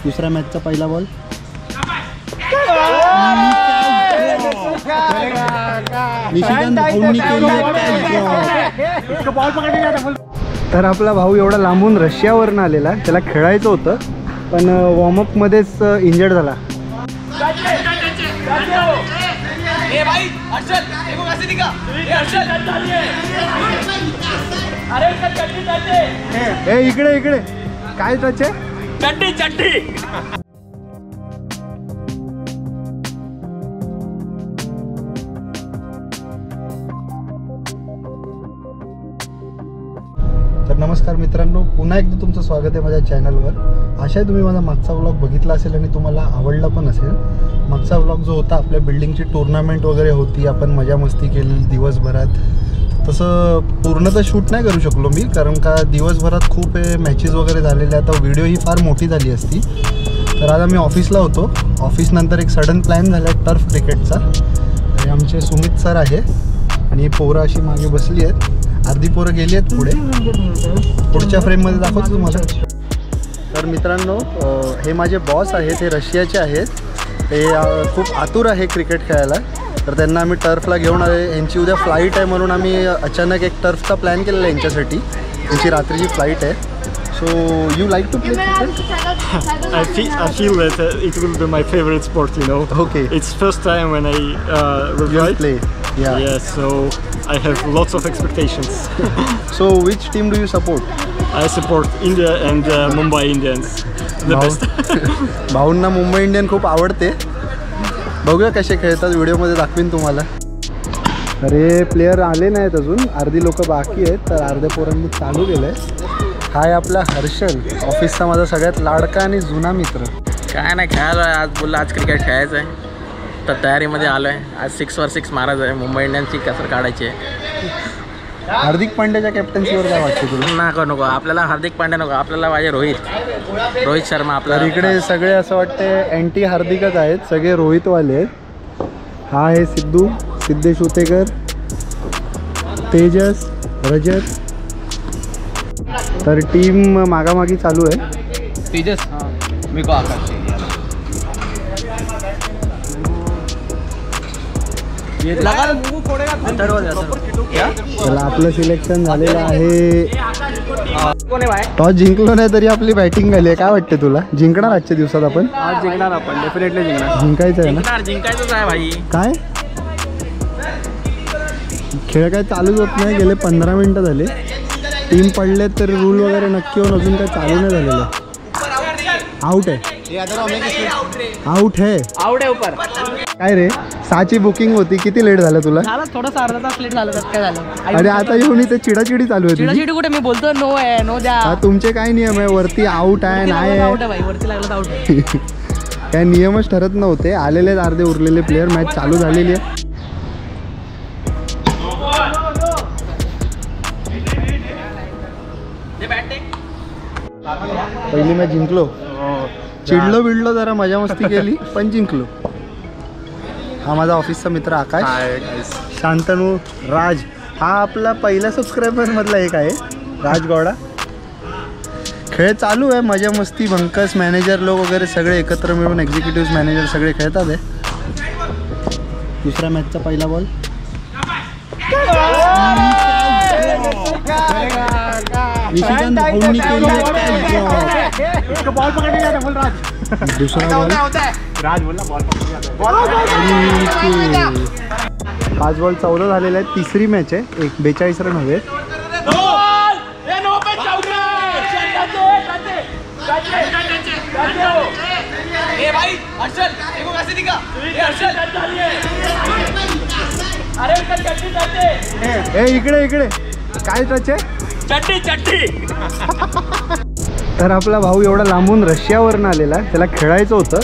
दुसऱ्या मॅचचा पहिला बॉल. निशिकांत भाऊंनी केली. तर आपला भाऊ एवढा लांबून रशियावरून आलेला, त्याला खेळायचं होतं पण वॉर्मअप मध्येच इंजर्ड झाला. इकडे इकडे काय टच आहे? चड्डी चड्डी. तर नमस्कार मित्रांनो, पुन्हा एकदा तुमचं स्वागत आहे माझ्या चॅनलवर. आशा आहे तुम्ही माझा मागचा व्लॉग बघितला असेल आणि तुम्हाला आवडला पण असेल. मागचा व्लॉग जो होता आपल्या बिल्डिंगची टुर्नामेंट वगैरे होती, आपण मजा मस्ती केली दिवसभरात. तसं पूर्ण तर शूट नाही करू शकलो मी, कारण का दिवसभरात खूप मॅचेस वगैरे झालेल्या, तर व्हिडिओ ही फार मोठी झाली असती. तर आज आम्ही ऑफिसला होतो. ऑफिसनंतर एक सडन प्लॅन झाला टर्फ क्रिकेटचा. तर आमचे सुमित सर आहे आणि पोरं अशी मागे बसली आहेत. अर्धी पोरं गेली आहेत पुढे. पुढच्या फ्रेममध्ये दाखवतो तुम्हाला. तर मित्रांनो, हे माझे बॉस आहेत, हे रशियाचे आहेत. ते खूप आतुर आहे क्रिकेट खेळायला. तर त्यांना आम्ही टर्फला घेऊन आले. यांची उद्या फ्लाईट आहे म्हणून आम्ही अचानक एक टर्फचा प्लॅन केलेला आहे यांच्यासाठी. यांची रात्रीची फ्लाईट आहे. So you like to play cricket? I feel that it will be my favorite sport, you know. Okay. It's first time when I will play. Yeah. Yes, so I have lots of expectations. So which team do you support? I support India and Mumbai Indians. The best. भाऊंना Mumbai Indian खूप आवडते. बघूया कसे खेळतात, व्हिडिओमध्ये दाखवीन तुम्हाला. अरे प्लेयर आले नाहीत अजून, अर्धी लोक बाकी आहेत. तर अर्ध्या पोरांनी चालू केलं आहे. हा आहे आपला हर्षल, ऑफिसचा माझा सगळ्यात लाडका आणि जुना मित्र. काय नाही, खेळायला आहे. आज बोलला आज क्रिकेट खेळायचं आहे, तर तयारीमध्ये आलो आहे. आज 6वर 6 मारायचं आहे. मुंबई इंडियन्सची कसर काढायची आहे. हार्दिक पांड्याच्या कॅप्टन्सीवर काय वाटतं तुला? नको, आपल्याला हार्दिक पांड्या नको, आपल्याला पाहिजे रोहित शर्मा. आपल्याला इकडे सगळे असं वाटते अँटी हार्दिकच आहेत, सगळे रोहितवाले आहेत. हा आहे सिद्धू, सिद्धेश उतेकर, तेजस, रजत. तर टीम मागामागी चालू आहे. तेजस मी को आकाश. चला आपलं सिलेक्शन झालेलं आहे. टॉस जिंकलो नाही तरी आपली बॅटिंग झाली आहे. काय वाटते तुला, जिंकणार आजच्या दिवसात आपण? आज जिंकणार आपण, डेफिनेटली जिंकणार. जिंकायचं आहे ना? जिंकायचंच आहे भाई. काय खेळ काय चालूच होत नाही, गेले 15 मिनटं झाले. टीम पडले तर रूल वगैरे नक्की होऊन अजून काय चालू नाही झालेलं. आउट आहे, आउट आहे ऊपर. काय रे, 6ची बुकिंग होती, किती लेट झालं तुला? थोडंसं अर्धा तास लेट झालं. काय झालं? अरे आता येऊन इथे चिडाचिडी चालू आहे. चिडाचिडी कुठे, मी बोलतो नो आहे, नो द्या. तुमचे काय नियम आहे? वरती आउट आहे, नाही आउट आहे भाई, वरती लागलं तर आउट आहे. काय नियमच ठरत नव्हते. आलेले अर्धे उरलेले प्लेयर. मॅच चालू झालेली आहे. पहिली मॅच जिंकलो. चिडलो बिडलो जरा, मजा मस्ती केली पण जिंकलो. हा माझा ऑफिसचा मित्र आकाश. शांतनू, राज. हा आपला पहिला सबस्क्रायबर मधला एक आहे, राज गौडा. खेळ चालू आहे, मजा मस्ती. भंकस मॅनेजर लोक वगैरे सगळे एकत्र मिळून, एक्झिक्युटिव्ह मॅनेजर सगळे खेळतात आहे. दुसऱ्या मॅचचा पहिला बॉल. निशिकांत भाऊंनी केली. दुसरा बॉल. 5 बॉल 14 झालेले आहेत. तिसरी मॅच आहे. 42 रन हवे. इकडे इकडे काय टच आहे? चड्डी चड्डी. तर आपला भाऊ एवढा लांबून रशियावरून आलेला, त्याला खेळायचं होतं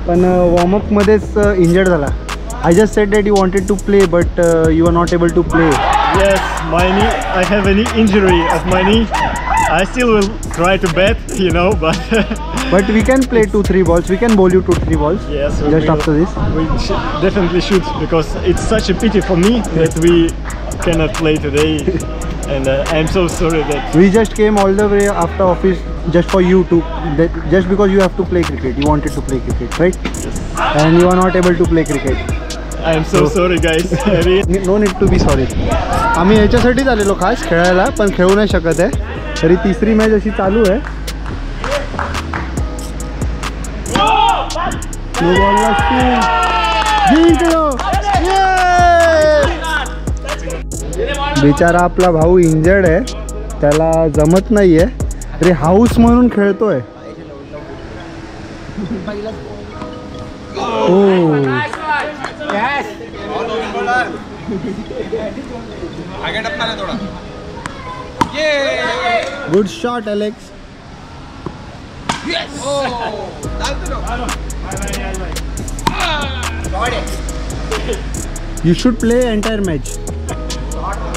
पण वॉर्मअप मध्येच इंजर्ड झाला. I just said that you wanted to play, but you are not able to play. Yes, my knee. I have a knee injury of my knee. I still will try to bat, you know, but but we can play 2-3 balls. We can bowl you 2-3 balls. yes, just after this. We definitely should, because it's such a pity for me that we cannot play today, and I'm so sorry that we just came all the way after office just for you to, just because you have to play cricket, you wanted to play cricket, right? And you are not able to play cricket. I am so sorry guys. No need to be sorry. आम्ही याच्यासाठीच आलेलो खास खेळायला, पण खेळू नाही शकत आहे. तरी तिसरी मॅच अशी चालू आहे. बिचारा आपला भाऊ इंजर्ड आहे, त्याला जमत नाहीये, तरी हाऊस म्हणून खेळतोय. Good shot Alex. You should play entire match.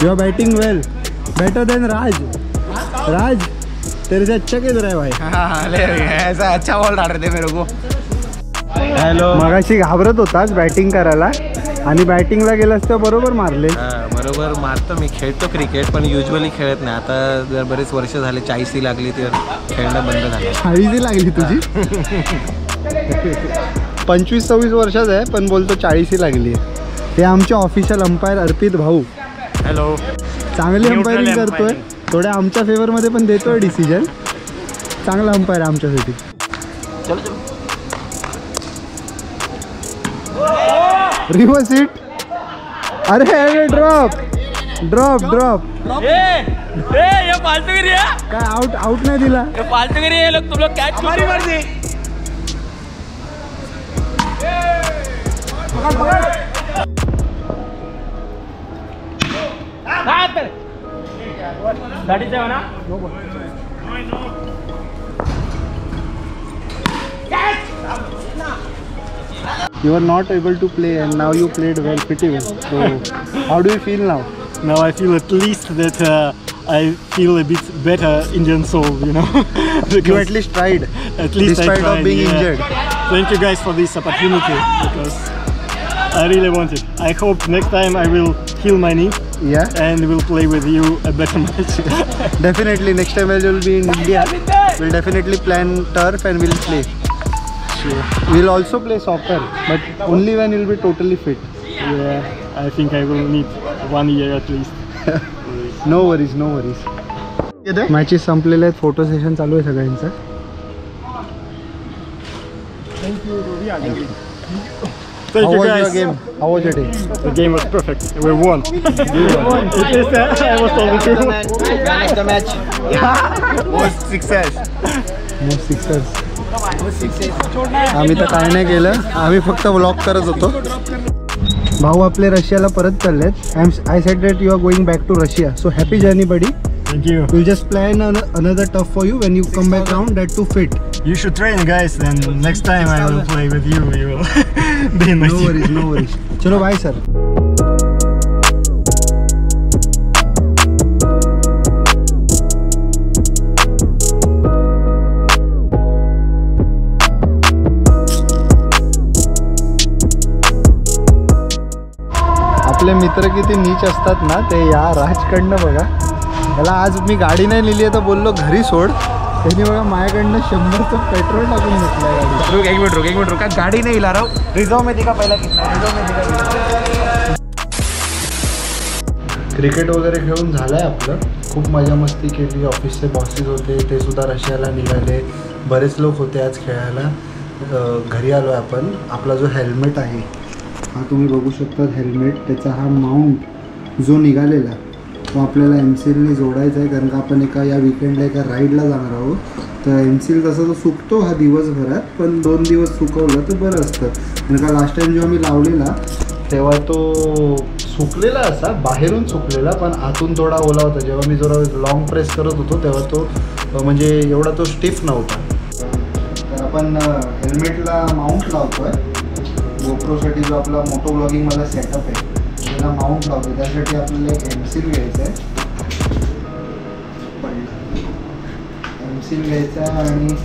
You are batting well, better than Raj. Raj, तेरे से अच्छा किधर है भाई? ऐसा अच्छा बॉल डाल रहे थे मेरे को. हॅलो. मगाशी घाबरत होतास बॅटिंग करायला आणि बॅटिंगला गेलास तर बरोबर मारले. बरोबर मारतो मी, खेळतो क्रिकेट पण युजली खेळत नाही. आता जर बरेच वर्ष झाले, 40 लागली तर खेळणं बंद झालं. 40 लागली तुझी? 25-26 वर्षाचा आहे पण बोलतो 40 लागली. हे आमचे ऑफिशियल अंपायर अर्पित भाऊ. हॅलो. चांगली अंपायरिंग करतोय, थोड्या आमच्या फेवरमध्ये पण देतोय डिसिजन. चांगला अंपायर आहे आमच्यासाठी. Reverse hit. अरे ड्रॉप ड्रॉप ड्रॉप. ये फालतूगिरी है. काय आउट नाही दिला. ये फालतूगिरी है. लोग तुम लोग कैच हमारी मर्जी. You were not able to play and now you played well, pretty well. So how do you feel now? Now I feel at least that I feel a bit better Indian soul, you know. You at least tried. At least despite I tried, of being injured. Thank you guys for this opportunity because I really want it. I hope next time I will heal my knee. Yeah. And we'll play with you a better match. Definitely next time when we'll be in India, we'll definitely plan turf and we'll play. Sure. We'll also play soccer, but only when you'll be totally fit. Yeah, I think I will need 1 year at least. No worries, no worries. Matches संपलेले आहेत, photo session चालू आहे सगळ्यांचं. Thank How you was guys. your game? How was your day? The game was perfect. We won. At least I was told the truth. Man of the match. Most sixers. Most sixers. आम्ही तर काय नाही केलं, आम्ही फक्त vlog करत होतो. भाऊ आपले रशियाला परत चाललेत. I said that you are going back to Russia. So happy journey, buddy. Thank you. We'll just plan another tough for you when you come back round. That too fit. You should train, guys. Then next time I will play with you. You will be in my No team. worries, no worries. चलो bye sir. आपले मित्र किती नीच असतात ना ते. या राजकडनं बघा, त्याला आज मी गाडी नाही नेली आहे तर बोललो घरी सोड, त्यांनी बघा माझ्याकडनं 100चं पेट्रोल टाकून घेतलं गाडी. रुक एक मिनट रुका. गाड़ी नहीं ला रहा हूँ. रिजर्व में देखा पहला कितना. रिजर्व में देखा. क्रिकेट वगैरे खेळून झालं आहे आपलं. खूप मजा मस्ती केली. ऑफिसचे बॉसेस होते ते सुद्धा रशियाला निघाले. बरेच लोक होते आज खेळायला. घरी आलो आहे आपण. आपला जो हेल्मेट आहे हा तुम्ही बघू शकता, हेल्मेट त्याचा हा माउंट जो निघालेला तो आपल्याला एमसीलने जोडायचा आहे, कारण का आपण या विकेंडला एका राईडला जाणार आहोत. तर एमसील तसा तो सुकतो हा दिवसभरात, पण 2 दिवस सुकवलं तर बरं असतं. कारण का लास्ट टाईम जेव्हा मी लावलेला तेव्हा तो सुकलेला असा, बाहेरून सुकलेला पण आतून थोडा ओला होता. जेव्हा मी जरा लॉंग प्रेस करत होतो तेव्हा तो म्हणजे एवढा तो स्टिफ नव्हता. तर आपण हेल्मेटला माउंट लावतो आहे. गोप्रोसाठी जो आपला मोटो ब्लॉगिंगवाला सेटअप आहे त्याला माउंट लावतो. त्यासाठी आपल्याला एक एमसील घ्यायचं आहे. एमसील घ्यायचा आहे आणि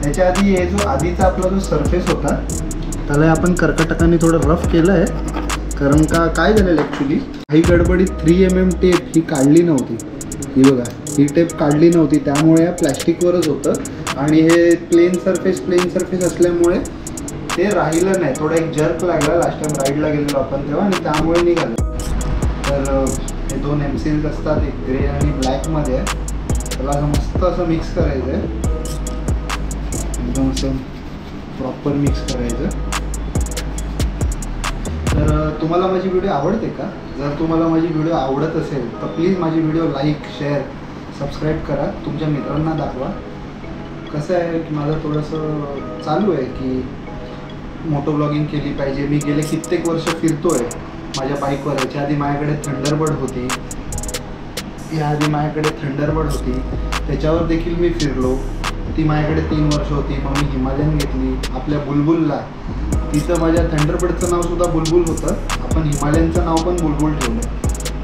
त्याच्या आधी हे जो आधीचा आपला जो सरफेस होता त्याला आपण कर्कटकाने थोडं रफ केलं आहे. कारण का काय झालेलं ॲक्च्युली काही गडबडीत 3mm टेप ही काढली नव्हती. ही बघा ही टेप काढली नव्हती त्यामुळे या प्लॅस्टिकवरच होतं आणि हे प्लेन सरफेस असल्यामुळे ते राहिलं नाही. थोडा एक जर्क लागला लास्ट टाइम राईडला गेलेलो आपण तेव्हा आणि त्यामुळे निघालं. तर हे 2 MCLs असतात, एक ग्रे आणि ब्लॅकमध्ये आहे. त्याला असं मस्त असं मिक्स करायचं आहे, एकदम असं प्रॉपर मिक्स करायचं. तर तुम्हाला माझी व्हिडिओ आवडते का? जर तुम्हाला माझी व्हिडिओ आवडत असेल तर प्लीज माझी व्हिडिओ लाईक, शेअर, सबस्क्राईब करा, तुमच्या मित्रांना दाखवा. कसं आहे की माझं थोडंसं चालू आहे की मोटो ब्लॉगिंग केली पाहिजे. मी गेले कित्येक वर्ष फिरतो आहे माझ्या बाईकवर. याच्या आधी माझ्याकडे थंडरबर्ड होती, त्याच्यावर देखील मी फिरलो. ती माझ्याकडे 3 वर्ष होती. मग मी हिमालयन घेतली. आपल्या बुलबुलला, तिथं माझ्या थंडरबर्डचं नावसुद्धा बुलबुल होतं, आपण हिमालयनचं नाव पण बुलबुल ठेवलं.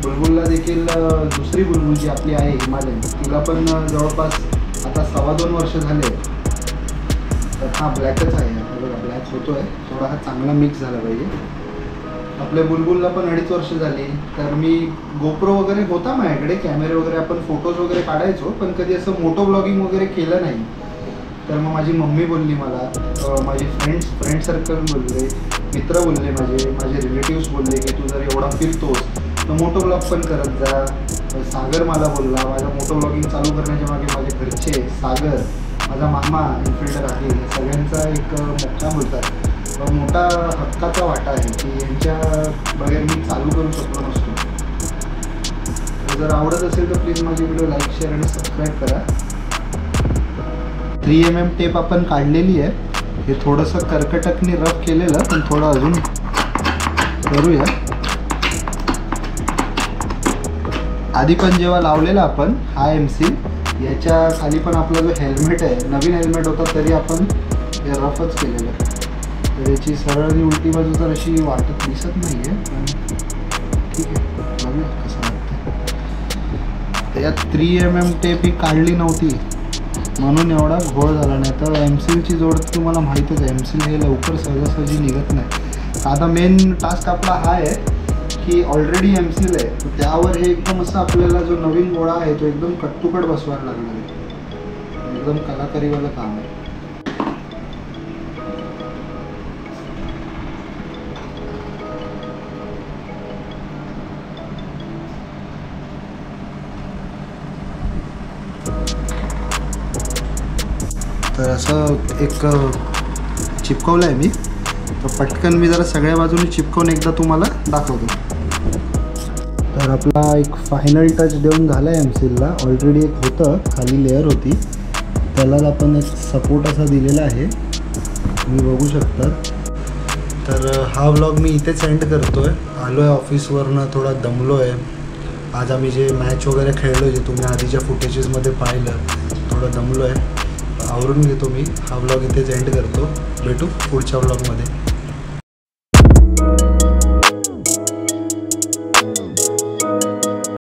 बुलबुलला देखील दुसरी बुलबुल जी आपली आहे हिमालयन, तिला पण जवळपास आता 2.25 वर्ष झाले. तर हा ब्लॅकच आहे, बघा ब्लॅक होतो आहे. थोडा हा चांगला मिक्स झाला पाहिजे. आपल्या बुलबुलला पण 2.5 वर्ष झाली. तर मी गोप्रो वगैरे होता माझ्याकडे, कॅमेरे वगैरे आपण फोटोज वगैरे काढायचो, पण कधी असं मोटो ब्लॉगिंग वगैरे केलं नाही. तर मग माझी मम्मी बोलली मला, माझी फ्रेंड सर्कल बोलले, मित्र बोलले, माझे रिलेटिव्स बोलले की तू जर एवढा फिरतोस तर मोटो ब्लॉग पण करत जा. सागर मला बोलला, माझा मोटो ब्लॉगिंग चालू करण्याच्या मागे माझे घरचे, सागर, माझा मामा इन्फिल्टर आहे, सगळ्यांचा एक मोठा हक्काचा वाटा आहे की यांच्या बगैर मी चालू करू शकलो नसतो. तर जर आवडत असेल तर प्लीज माझी व्हिडिओ लाईक, शेअर आणि सबस्क्राईब करा. 3mm टेप आपण काढलेली आहे. हे थोडंसं कर्कटकने रफ केलेलं, पण थोडं अजून करूया. आधी पण जेव्हा लावलेला आपण हा MC, याच्या खाली पण आपला जो हेल्मेट आहे, नवीन हेल्मेट होता तरी आपण हे रफच केलेलं. तर याची सरळ आणि उलटी बाजू तर अशी वाटत दिसत नाही आहे, पण ठीक आहे, बघूया कसं वाटतं. त्याच्यात 3mm टेप ही काढली नव्हती म्हणून एवढा घोळ झाला. नाही तर MCLची जोड तुम्हाला माहीतच आहे, MCL हे लवकर सहजासहजी निघत नाही. आता मेन टास्क आपला हा आहे की ऑलरेडी MCL आहे, तर त्यावर हे एकदम असं आपल्याला जो नवीन गोळा आहे तो एकदम कट बसवायला लागणार आहे. एकदम कलाकारीवालं काम आहे. तर असं एक चिपकवलं आहे मी, तर पटकन मी जरा सगळ्या बाजूने चिपकवून एकदा तुम्हाला दाखवतो. तर आपला एक फायनल टच देऊन झाला आहे MCLला. ऑलरेडी एक होतं, खाली लेअर होती, त्यालाच आपण एक सपोर्ट असा दिलेला आहे, तुम्ही बघू शकता. तर हा व्लॉग मी इथेच एंड करतो आहे. आलो आहे ऑफिसवरनं, थोडा दमलो आहे. आज आम्ही जे मॅच वगैरे खेळलो, जे तुम्ही आधीच्या फुटेजेसमध्ये पाहिलं, थोडं दमलो आहे. आवरून घेतो मी. हा व्लॉग इथेच एंड करतो. भेटू पुढच्या व्लॉगमध्ये.